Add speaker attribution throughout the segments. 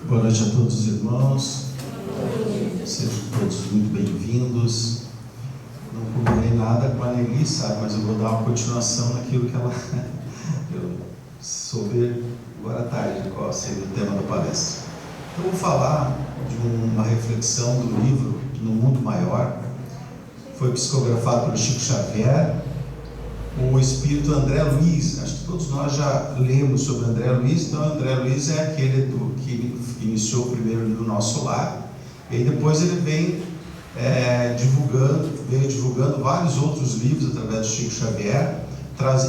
Speaker 1: Boa noite a todos os irmãos, sejam todos muito bem-vindos. Não combinei nada com a Nelly, sabe, mas eu vou dar uma continuação naquilo que ela eu soube agora à tarde, qual seria o tema da palestra. Eu vou falar de uma reflexão do livro No Mundo Maior. Foi psicografado pelo Chico Xavier, o espírito André Luiz. Acho que todos nós já lemos sobre André Luiz. Então André Luiz é aquele que iniciou o primeiro livro Nosso Lar, e depois ele veio divulgando vários outros livros através do Chico Xavier.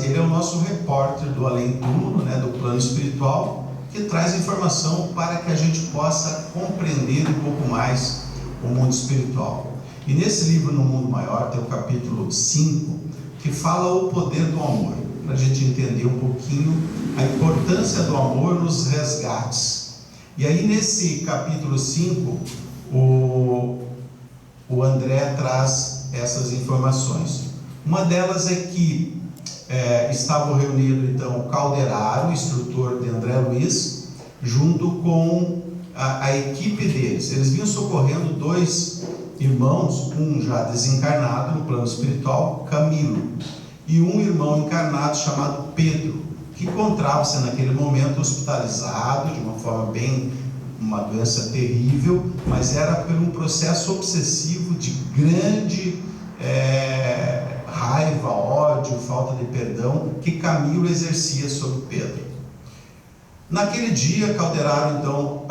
Speaker 1: Ele é o nosso repórter do além-túmulo, do plano espiritual, que traz informação para que a gente possa compreender um pouco mais o mundo espiritual. E nesse livro No Mundo Maior tem o capítulo 5, que fala o poder do amor, para a gente entender um pouquinho a importância do amor nos resgates. E aí nesse capítulo 5, o André traz essas informações. Uma delas é que estavam reunidos então o Calderaro, o instrutor de André Luiz, junto com a equipe deles. Eles vinham socorrendo dois irmãos, um já desencarnado no plano espiritual, Camilo, e um irmão encarnado chamado Pedro, que encontrava-se naquele momento hospitalizado de uma forma uma doença terrível, mas era por um processo obsessivo de grande raiva, ódio, falta de perdão que Camilo exercia sobre Pedro. Naquele dia, Calderaro então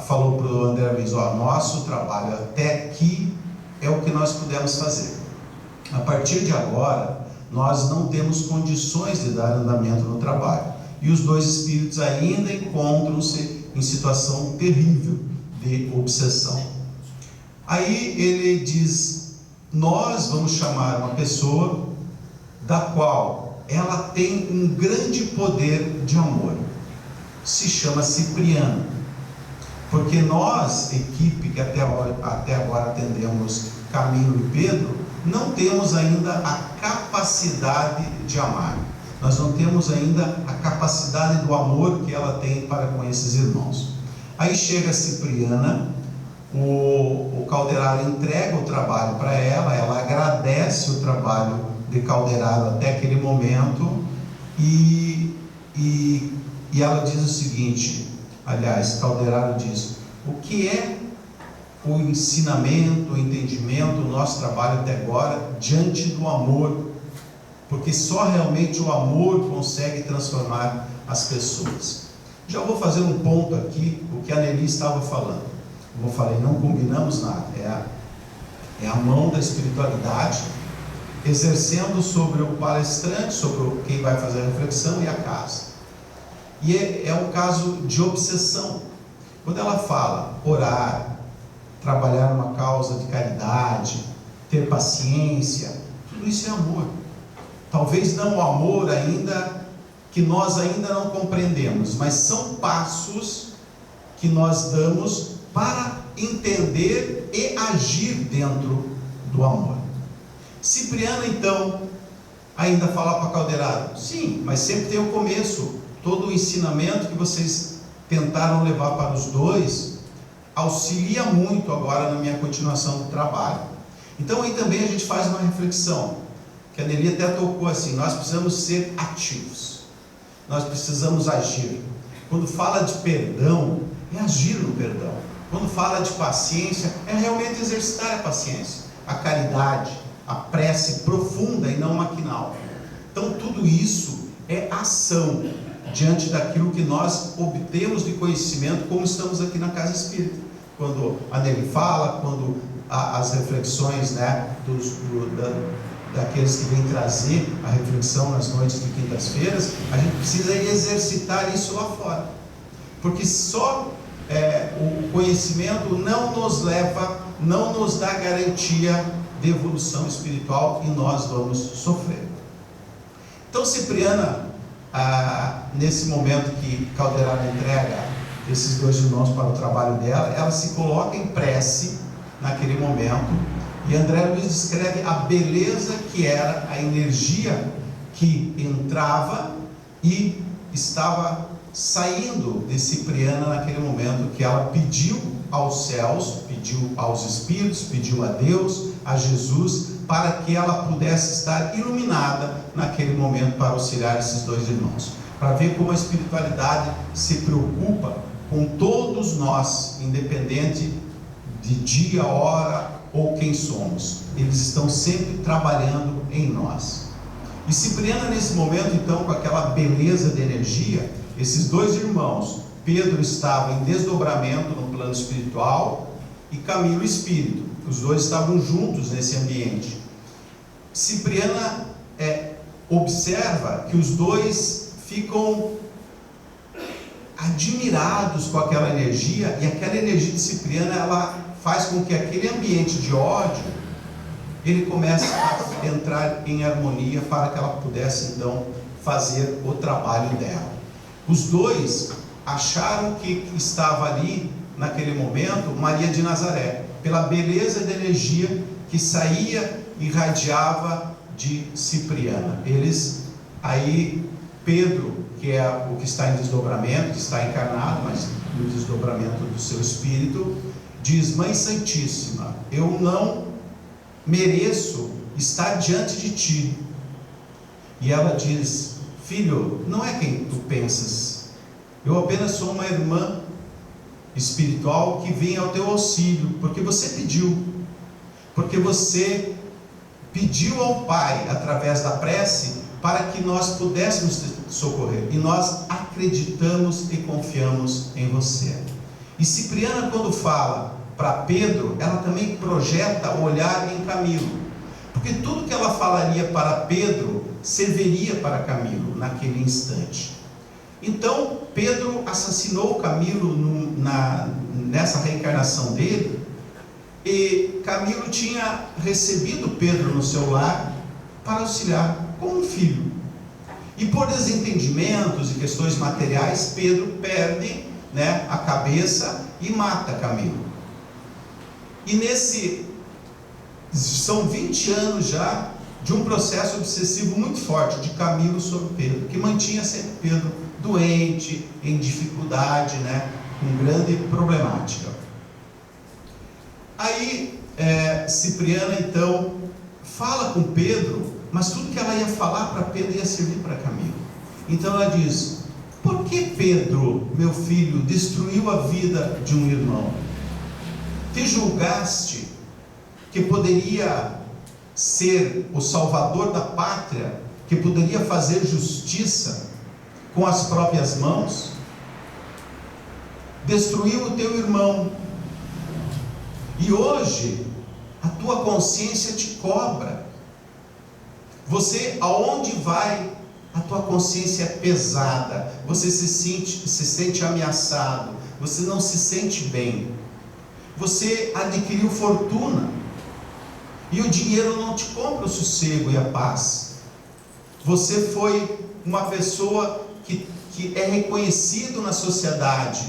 Speaker 1: falou para o André Luiz: nosso trabalho até aqui é o que nós pudemos fazer. A partir de agora, nós não temos condições de dar andamento no trabalho. E os dois espíritos ainda encontram-se em situação terrível de obsessão. Aí ele diz: nós vamos chamar uma pessoa da qual ela tem um grande poder de amor. Se chama Cipriano, porque nós, equipe que até agora atendemos Camilo e Pedro, não temos ainda a capacidade de amar. Nós não temos ainda a capacidade do amor que ela tem para com esses irmãos. Aí chega a Cipriana, o Calderaro entrega o trabalho para ela, ela agradece o trabalho de Calderaro até aquele momento, e ela diz o seguinte, aliás, Calderaro diz: o que é o ensinamento, o entendimento, o nosso trabalho até agora diante do amor? Porque só realmente o amor consegue transformar as pessoas. Já vou fazer um ponto aqui, o que a Nelly estava falando. Como eu falei, não combinamos nada, é a mão da espiritualidade exercendo sobre o palestrante, sobre quem vai fazer a reflexão e a casa. E é um caso de obsessão. Quando ela fala orar, trabalhar uma causa de caridade, ter paciência, tudo isso é amor. Talvez não o amor ainda, que nós ainda não compreendemos, mas são passos que nós damos para entender e agir dentro do amor. Cipriano então ainda fala para Calderaro: sim, mas sempre tem o começo. Todo o ensinamento que vocês tentaram levar para os dois auxilia muito agora na minha continuação do trabalho. Então aí também a gente faz uma reflexão, que a Nelly até tocou assim: nós precisamos ser ativos, nós precisamos agir. Quando fala de perdão, é agir no perdão. Quando fala de paciência, é realmente exercitar a paciência, a caridade, a prece profunda e não maquinal. Então tudo isso é ação diante daquilo que nós obtemos de conhecimento, como estamos aqui na Casa Espírita. Quando a Nelly fala, quando as reflexões daqueles que vêm trazer a reflexão nas noites de quintas-feiras, a gente precisa exercitar isso lá fora, porque só o conhecimento não nos dá garantia de evolução espiritual, e nós vamos sofrer. Então Cipriana, nesse momento que Calderaro entrega esses dois irmãos para o trabalho dela, ela se coloca em prece naquele momento, e André Luiz descreve a beleza que era a energia que entrava e estava saindo de Cipriana naquele momento que ela pediu aos céus, pediu aos Espíritos, pediu a Deus, a Jesus, para que ela pudesse estar iluminada naquele momento para auxiliar esses dois irmãos. Para ver como a espiritualidade se preocupa com todos nós, independente de dia, hora ou quem somos. Eles estão sempre trabalhando em nós. E Cipriana, nesse momento, então, com aquela beleza de energia, esses dois irmãos, Pedro estava em desdobramento no plano espiritual e Camilo espírito. Os dois estavam juntos nesse ambiente. Cipriana observa que os dois ficam admirados com aquela energia, e aquela energia de Cipriana, ela faz com que aquele ambiente de ódio, ele comece a entrar em harmonia para que ela pudesse então fazer o trabalho dela. Os dois acharam que estava ali naquele momento Maria de Nazaré, pela beleza da energia que saía e irradiava de Cipriana. Pedro, que é o que está em desdobramento, que está encarnado, mas no desdobramento do seu espírito, diz: Mãe Santíssima, eu não mereço estar diante de ti. E ela diz: Filho, não é quem tu pensas, eu apenas sou uma irmã espiritual que vem ao teu auxílio, porque você pediu ao Pai, através da prece, para que nós pudéssemos te socorrer, e nós acreditamos e confiamos em você. E Cipriana, quando fala para Pedro, ela também projeta o olhar em Camilo, porque tudo que ela falaria para Pedro serviria para Camilo naquele instante. Então Pedro assassinou Camilo nessa reencarnação dele, e Camilo tinha recebido Pedro no seu lar para auxiliar como um filho. E por desentendimentos e questões materiais, Pedro perde a cabeça e mata Camilo. E são 20 anos já de um processo obsessivo muito forte de Camilo sobre Pedro, que mantinha sempre Pedro doente, em dificuldade, com grande problemática. Aí Cipriana então fala com Pedro, mas tudo que ela ia falar para Pedro ia servir para Camilo. Então ela diz: por que Pedro, meu filho, destruiu a vida de um irmão? Te julgaste que poderia ser o salvador da pátria, que poderia fazer justiça com as próprias mãos? Destruiu o teu irmão, e hoje a tua consciência te cobra. Você, aonde vai, a tua consciência é pesada, você se sente ameaçado, você não se sente bem. Você adquiriu fortuna, e o dinheiro não te compra o sossego e a paz. Você foi uma pessoa que é reconhecido na sociedade,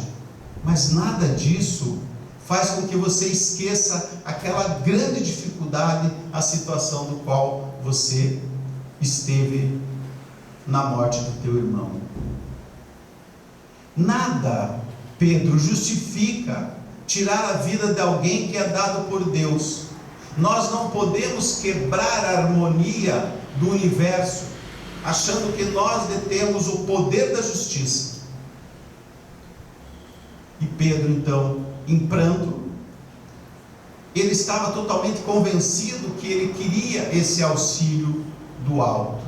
Speaker 1: mas nada disso faz com que você esqueça aquela grande dificuldade, a situação do qual você esteve na morte do teu irmão. Nada, Pedro, justifica tirar a vida de alguém que é dado por Deus. Nós não podemos quebrar a harmonia do universo, achando que nós detemos o poder da justiça. E Pedro, então, em pranto, ele estava totalmente convencido que ele queria esse auxílio do alto.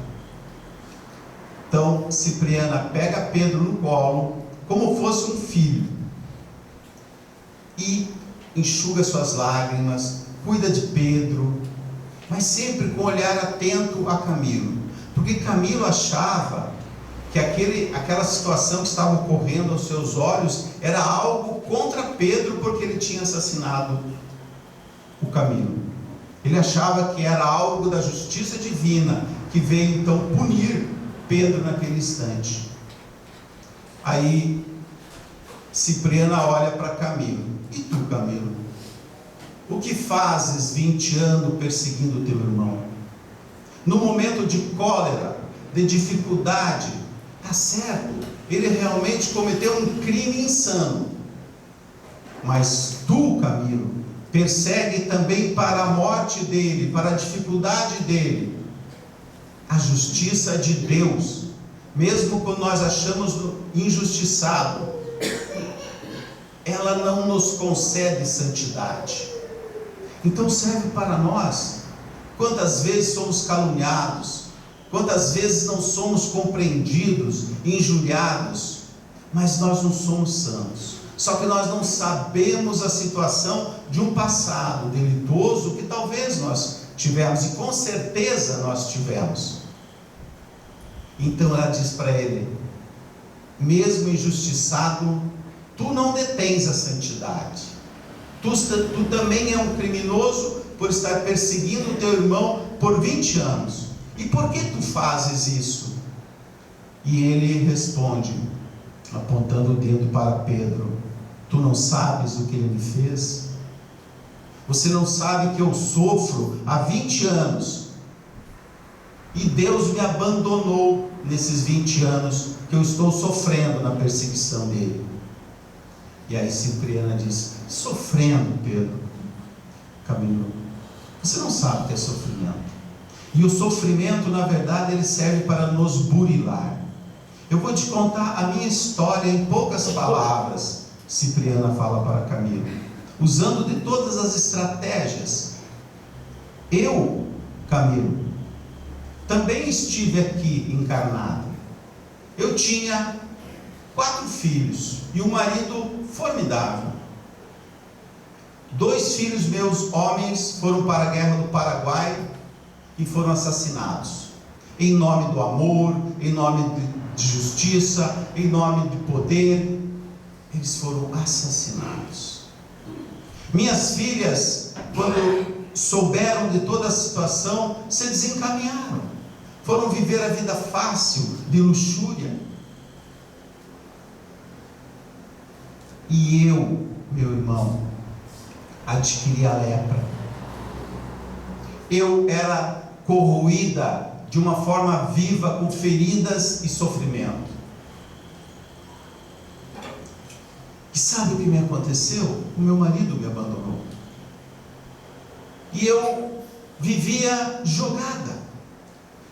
Speaker 1: Então Cipriana pega Pedro no colo, como fosse um filho, e enxuga suas lágrimas, cuida de Pedro, mas sempre com o olhar atento a Camilo, porque Camilo achava que aquela situação que estava ocorrendo aos seus olhos era algo contra Pedro, porque ele tinha assassinado o Camilo. Ele achava que era algo da justiça divina, que veio então punir Pedro naquele instante. Aí Cipriana olha para Camilo: e tu, Camilo? O que fazes 20 anos perseguindo o teu irmão? No momento de cólera, de dificuldade, Tá certo, ele realmente cometeu um crime insano. Mas tu, Camilo, persegue também para a morte dele, para a dificuldade dele, a justiça de Deus, mesmo quando nós achamos injustiçado, ela não nos concede santidade. Então serve para nós. Quantas vezes somos caluniados, quantas vezes não somos compreendidos, injuriados, mas nós não somos santos. Só que nós não sabemos a situação de um passado delitoso que talvez nós tivemos, e com certeza nós tivemos. Então ela diz para ele: mesmo injustiçado, tu não detens a santidade. Tu também é um criminoso por estar perseguindo o teu irmão por 20 anos. E por que tu fazes isso? E ele responde, apontando o dedo para Pedro: tu não sabes o que ele me fez? Você não sabe que eu sofro há 20 anos. E Deus me abandonou nesses 20 anos que eu estou sofrendo na perseguição dele. E aí Cipriana diz: sofrendo, Pedro? Camilo, você não sabe o que é sofrimento. E o sofrimento, na verdade, ele serve para nos burilar. Eu vou te contar a minha história em poucas palavras. Cipriana fala para Camilo, usando de todas as estratégias. Eu, Camilo, também estive aqui encarnado. Eu tinha 4 filhos e um marido formidável. 2 filhos meus, homens, foram para a guerra do Paraguai e foram assassinados. Em nome do amor, em nome de justiça, em nome de poder, eles foram assassinados. Minhas filhas, quando souberam de toda a situação, se desencaminharam. Foram viver a vida fácil, de luxúria. E eu, meu irmão, adquiri a lepra. Eu era corroída de uma forma viva, com feridas e sofrimento. E sabe o que me aconteceu? O meu marido me abandonou. E eu vivia jogada,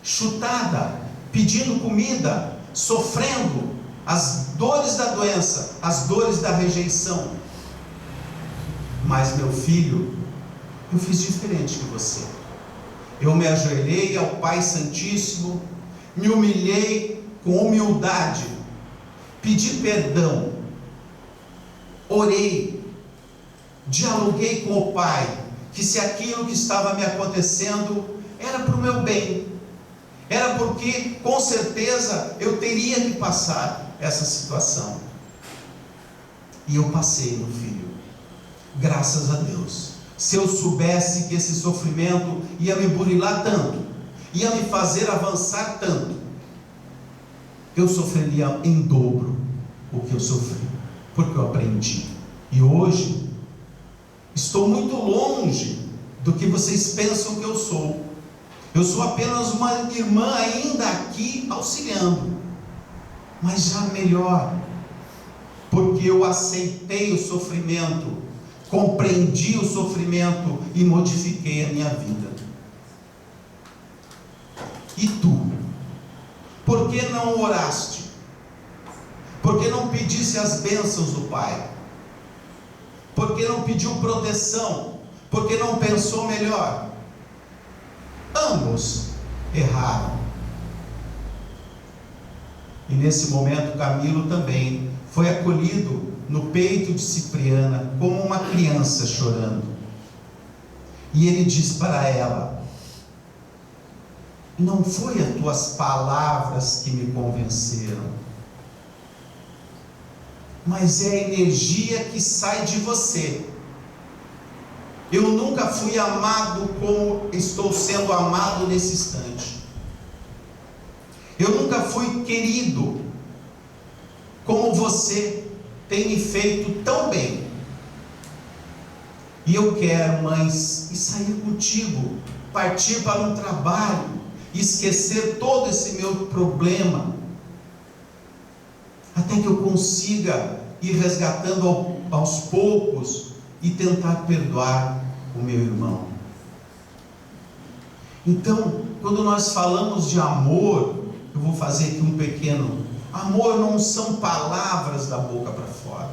Speaker 1: chutada, pedindo comida, sofrendo as dores da doença, as dores da rejeição. Mas meu filho, eu fiz diferente que você. Eu me ajoelhei ao Pai Santíssimo, me humilhei com humildade, pedi perdão, orei, dialoguei com o Pai, que se aquilo que estava me acontecendo era para o meu bem, era porque com certeza eu teria que passar essa situação. E eu passei, meu filho, graças a Deus. Se eu soubesse que esse sofrimento ia me burilar tanto, ia me fazer avançar tanto, eu sofreria em dobro o que eu sofri, porque eu aprendi. E hoje estou muito longe do que vocês pensam que eu sou. Eu sou apenas uma irmã ainda aqui auxiliando, mas já melhor, porque eu aceitei o sofrimento, compreendi o sofrimento e modifiquei a minha vida. E tu? Por que não oraste? Por que não pedisse as bênçãos do Pai? Por que não pediu proteção? Por que não pensou melhor? Ambos erraram. E nesse momento Camilo também foi acolhido no peito de Cipriana como uma criança chorando. E ele diz para ela: não foi as tuas palavras que me convenceram, mas é a energia que sai de você. Eu nunca fui amado como estou sendo amado nesse instante. Eu nunca fui querido como você tem me feito tão bem. E eu quero, mães, sair contigo, partir para um trabalho, esquecer todo esse meu problema, até que eu consiga ir resgatando aos poucos e tentar perdoar o meu irmão. Então, quando nós falamos de amor, eu vou fazer aqui um pequeno... Amor não são palavras da boca para fora.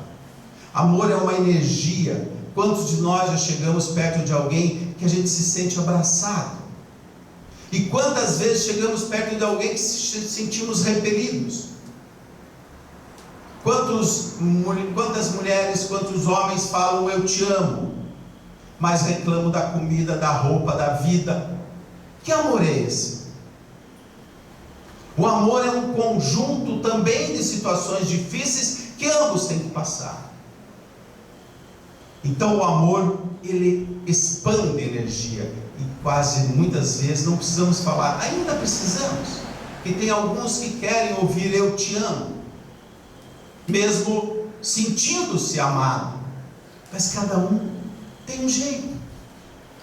Speaker 1: Amor é uma energia. Quantos de nós já chegamos perto de alguém que a gente se sente abraçado? E quantas vezes chegamos perto de alguém que se sentimos repelidos? Quantas mulheres, quantos homens falam eu te amo, mas reclamam da comida, da roupa, da vida? Que amor é esse? O amor é um conjunto também de situações difíceis que ambos têm que passar. Então o amor, ele expande energia, e quase muitas vezes não precisamos falar, ainda precisamos, que tem alguns que querem ouvir eu te amo, mesmo sentindo-se amado, mas cada um tem um jeito,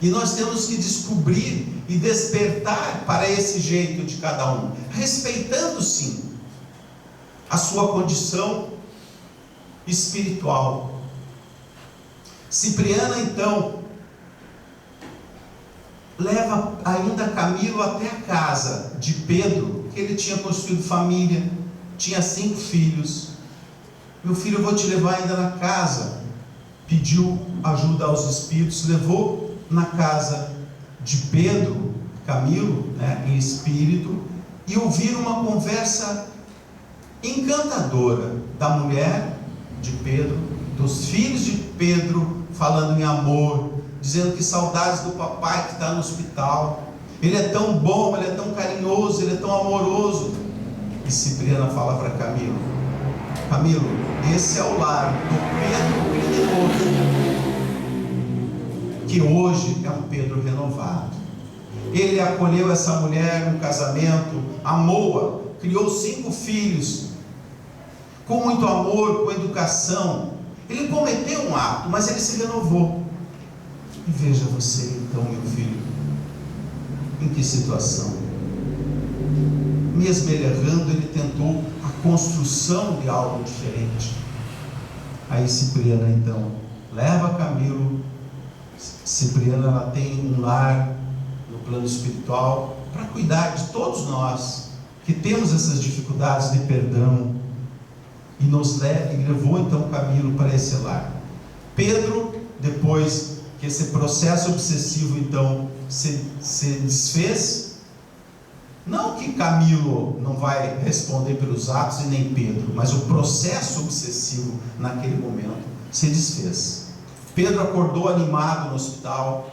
Speaker 1: e nós temos que descobrir e despertar para esse jeito de cada um, respeitando sim a sua condição espiritual. Cipriana então leva ainda Camilo até a casa de Pedro, que ele tinha construído família, tinha 5 filhos. Meu filho, eu vou te levar ainda na casa. Pediu ajuda aos espíritos, levou na casa de Pedro, Camilo, em espírito, e ouviram uma conversa encantadora da mulher de Pedro, dos filhos de Pedro, falando em amor, dizendo que saudades do papai que está no hospital, ele é tão bom, ele é tão carinhoso, ele é tão amoroso. E Cipriana fala para Camilo: Camilo, esse é o lar do Pedro criminoso, que hoje é um Pedro renovado. Ele acolheu essa mulher no casamento, amou-a, criou 5 filhos, com muito amor, com educação. Ele cometeu um ato, mas ele se renovou. E veja você então, meu filho, em que situação? Mesmo ele errando, ele tentou a construção de algo diferente. Aí Cipriana então leva Camilo. Cipriana, ela tem um lar no plano espiritual para cuidar de todos nós que temos essas dificuldades de perdão, e levou então Camilo para esse lar. Pedro, depois que esse processo obsessivo então se desfez, não que Camilo não vai responder pelos atos e nem Pedro, mas o processo obsessivo naquele momento se desfez. Pedro acordou animado no hospital,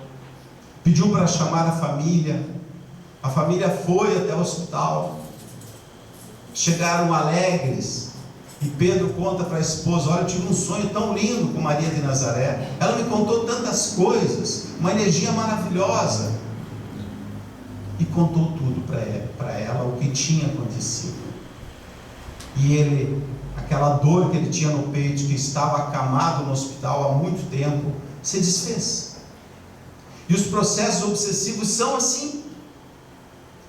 Speaker 1: pediu para chamar a família foi até o hospital, chegaram alegres, e Pedro conta para a esposa: olha, eu tive um sonho tão lindo com Maria de Nazaré, ela me contou tantas coisas, uma energia maravilhosa, e contou tudo para ela, o que tinha acontecido. E ele, aquela dor que ele tinha no peito, que estava acamado no hospital há muito tempo, se desfez. E os processos obsessivos são assim.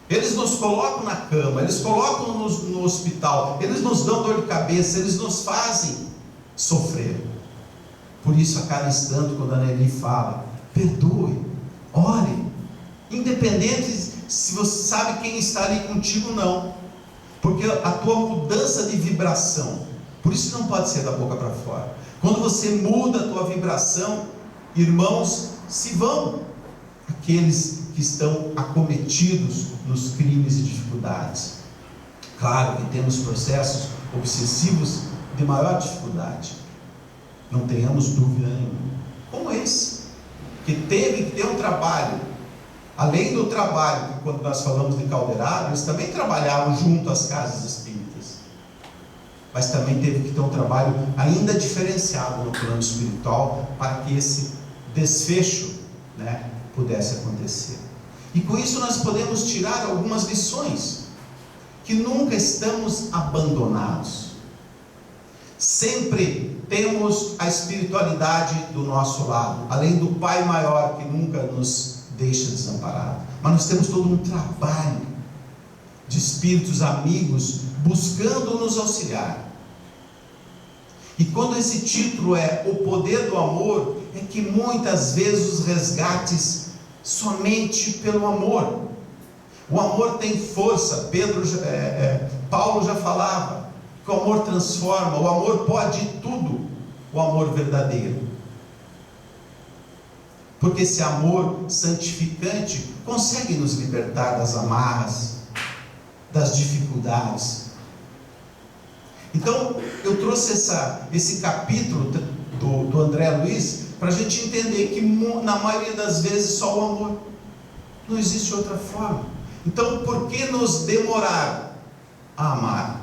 Speaker 1: Eles nos colocam na cama, eles colocam no hospital, eles nos dão dor de cabeça, eles nos fazem sofrer. Por isso, a cada instante, quando a Nelly fala, perdoe, ore, independente se você sabe quem está ali contigo ou não, porque a tua mudança de vibração, por isso não pode ser da boca para fora. Quando você muda a tua vibração, irmãos, se vão aqueles que estão acometidos nos crimes e dificuldades. Claro que temos processos obsessivos de maior dificuldade, não tenhamos dúvida nenhuma, como esse, que teve que ter um trabalho, além do trabalho, que quando nós falamos de Calderaro, eles também trabalhavam junto às casas espíritas, mas também teve que ter um trabalho ainda diferenciado no plano espiritual, para que esse desfecho, pudesse acontecer. E com isso nós podemos tirar algumas lições, que nunca estamos abandonados, sempre temos a espiritualidade do nosso lado, além do Pai maior que nunca nos deixa desamparado, mas nós temos todo um trabalho de espíritos amigos buscando nos auxiliar. E quando esse título é O Poder do Amor, é que muitas vezes os resgates somente pelo amor. O amor tem força. Paulo já falava que o amor transforma, o amor pode tudo, o amor verdadeiro. Porque esse amor santificante consegue nos libertar das amarras, das dificuldades. Então, eu trouxe esse capítulo do André Luiz para a gente entender que na maioria das vezes só o amor, não existe outra forma. Então, por que nos demorar a amar?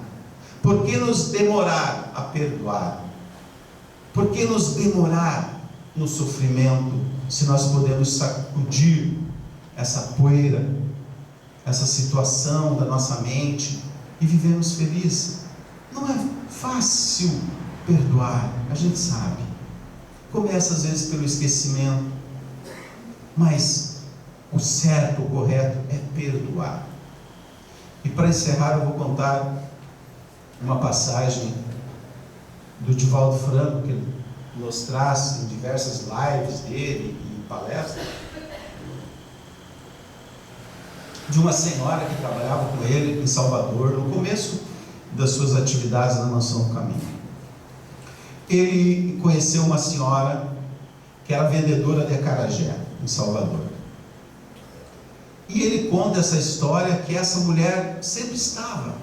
Speaker 1: Por que nos demorar a perdoar? Por que nos demorar no sofrimento, se nós podemos sacudir essa poeira, essa situação da nossa mente e vivemos felizes? Não é fácil perdoar, a gente sabe. Começa às vezes pelo esquecimento, mas o certo, o correto é perdoar. E para encerrar, eu vou contar uma passagem do Divaldo Franco, que ele nos traz em diversas lives dele e palestras, de uma senhora que trabalhava com ele em Salvador, no começo das suas atividades na Mansão do Caminho. Ele conheceu uma senhora que era vendedora de acarajé em Salvador. E ele conta essa história que essa mulher sempre estava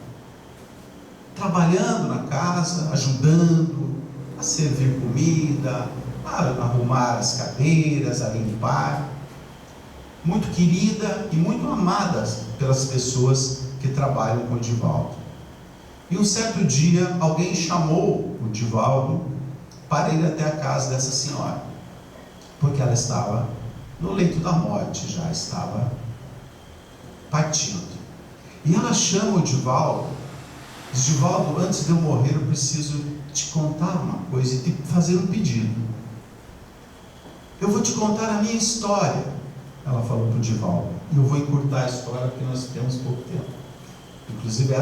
Speaker 1: trabalhando na casa, ajudando a servir comida, a arrumar as cadeiras, a limpar. Muito querida e muito amada pelas pessoas que trabalham com o Divaldo. E um certo dia, alguém chamou o Divaldo para ir até a casa dessa senhora, porque ela estava no leito da morte, já estava partindo. E ela chama o Divaldo, diz: Divaldo, antes de eu morrer, eu preciso te contar uma coisa e te fazer um pedido. Eu vou te contar a minha história, ela falou para o Divaldo, e eu vou encurtar a história porque nós temos pouco tempo. Inclusive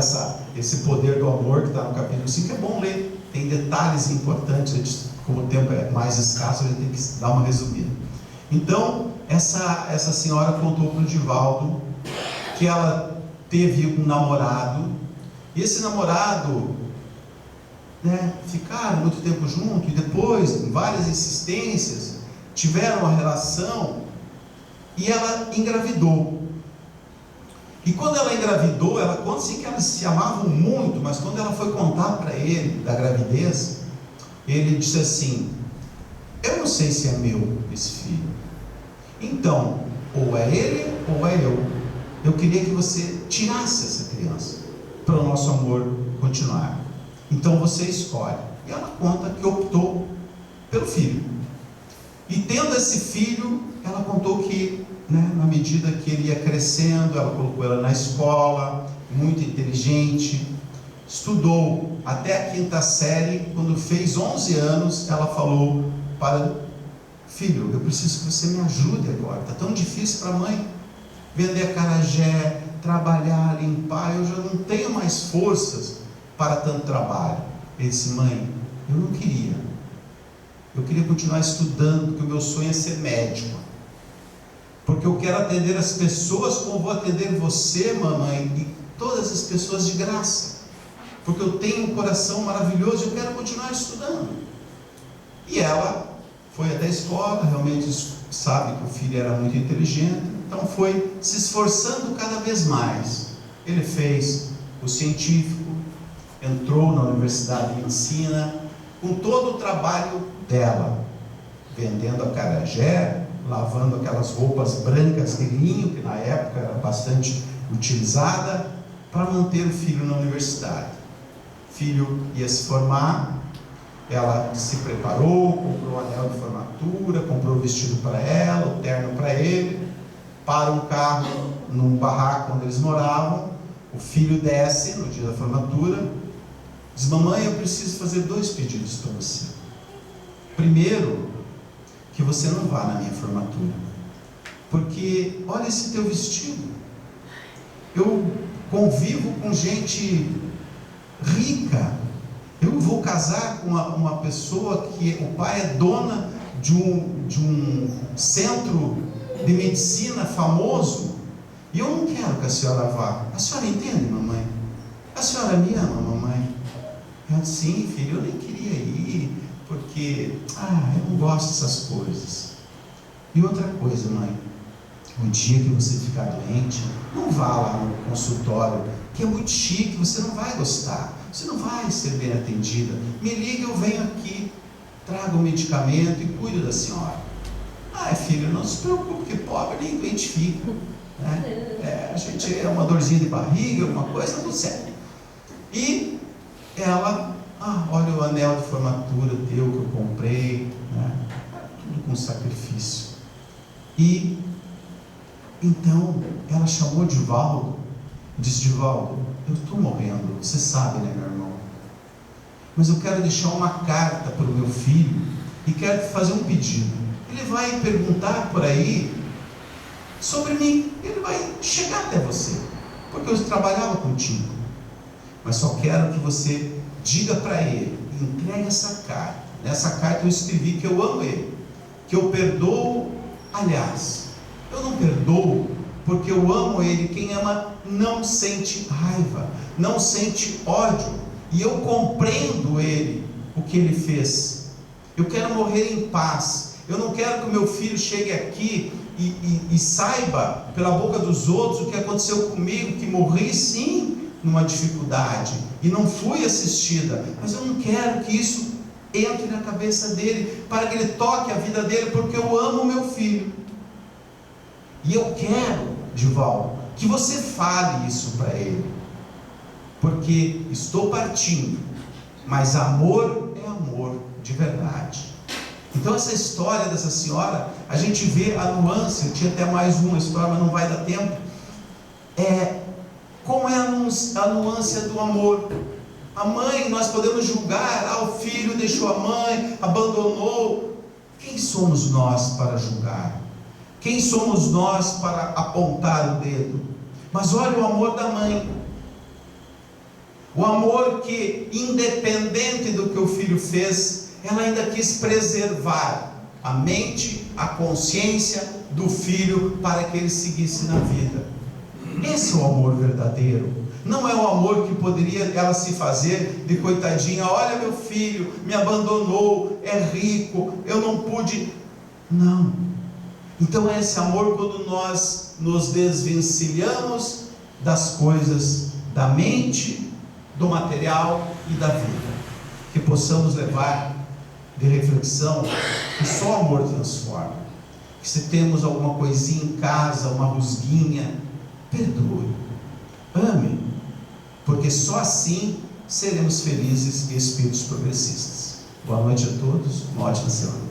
Speaker 1: esse poder do amor que está no capítulo 5 é bom ler, tem detalhes importantes, como o tempo é mais escasso, a gente tem que dar uma resumida. Então, essa senhora contou para o Divaldo que ela teve um namorado, e esse namorado, ficaram muito tempo juntos, e depois, em várias insistências, tiveram uma relação, e ela engravidou. E quando ela engravidou, ela conta-se que elas se amavam muito, mas quando ela foi contar para ele da gravidez, ele disse assim: eu não sei se é meu esse filho, então, ou é ele ou é eu queria que você tirasse essa criança, para o nosso amor continuar, então você escolhe. E ela conta que optou pelo filho, e tendo esse filho, ela contou que na medida que ele ia crescendo, ela colocou ela na escola, muito inteligente, estudou até a 5ª série. Quando fez 11 anos, ela falou para: filho, eu preciso que você me ajude agora, está tão difícil para a mãe vender acarajé, trabalhar, limpar, eu já não tenho mais forças para tanto trabalho. Ele disse: mãe, eu queria continuar estudando, porque o meu sonho é ser médico, porque eu quero atender as pessoas como vou atender você, mamãe, e todas as pessoas de graça, porque eu tenho um coração maravilhoso e eu quero continuar estudando. E ela foi até a escola, realmente sabe que o filho era muito inteligente, então foi se esforçando cada vez mais. Ele fez o científico, entrou na Universidade de Medicina, com todo o trabalho dela, vendendo acarajé, lavando aquelas roupas brancas de linho, que na época era bastante utilizada, para manter o filho na universidade. O filho ia se formar, ela se preparou, comprou o anel de formatura, comprou o vestido para ela, o terno para ele, para um carro num barraco onde eles moravam. O filho desce no dia da formatura, diz: mamãe, eu preciso fazer 2 pedidos para você. Primeiro, que você não vá na minha formatura, porque olha esse teu vestido, eu convivo com gente rica, Eu vou casar com uma pessoa que o pai é dona de um centro de medicina famoso, e eu não quero que a senhora vá. A senhora entende, mamãe? A senhora me ama, mamãe? Eu disse, sim, filho, eu nem queria ir, porque eu não gosto dessas coisas. E outra coisa, mãe, o dia que você ficar doente, não vá lá no consultório, que é muito chique, você não vai gostar, você não vai ser bem atendida. Me liga, eu venho aqui, trago o medicamento e cuido da senhora. Filho, não se preocupe, que pobre nem doente fica, né? A gente é uma dorzinha de barriga, alguma coisa, tudo certo. E ela, olha o anel de formatura teu que eu comprei, né? Tudo com sacrifício. E então ela chamou Divaldo, disse, Divaldo, eu estou morrendo, você sabe, né, meu irmão? Mas eu quero deixar uma carta para o meu filho e quero fazer um pedido. Ele vai perguntar por aí sobre mim, ele vai chegar até você, porque eu trabalhava contigo. Mas só quero que você diga para ele, entregue essa carta. Nessa carta eu escrevi que eu amo ele, que eu perdoo. Aliás, eu não perdoo porque eu amo ele. Quem ama não sente raiva, não sente ódio, e eu compreendo ele, o que ele fez. Eu quero morrer em paz. Eu não quero que o meu filho chegue aqui e saiba pela boca dos outros o que aconteceu comigo, que morri sim numa dificuldade e não fui assistida, mas eu não quero que isso entre na cabeça dele, para que ele toque a vida dele, porque eu amo o meu filho. E eu quero, Divaldo, que você fale isso para ele, porque estou partindo, mas amor é amor de verdade. Então essa história dessa senhora, a gente vê a nuance. Eu tinha até mais uma história, mas não vai dar tempo. Como é a nuance do amor. A mãe, nós podemos julgar, o filho deixou a mãe, abandonou. Quem somos nós para julgar? Quem somos nós para apontar o dedo? Mas olha o amor da mãe. O amor que, independente do que o filho fez, ela ainda quis preservar a mente, a consciência do filho, para que ele seguisse na vida. Esse é o amor verdadeiro. Não é o amor que poderia ela se fazer de coitadinha. Olha, meu filho me abandonou, é rico, eu não pude. Não. Então é esse amor quando nós nos desvencilhamos das coisas da mente, do material e da vida. Que possamos levar de reflexão que só o amor transforma. Que se temos alguma coisinha em casa, uma rusguinha, perdoe, ame, porque só assim seremos felizes e espíritos progressistas. Boa noite a todos, uma ótima semana.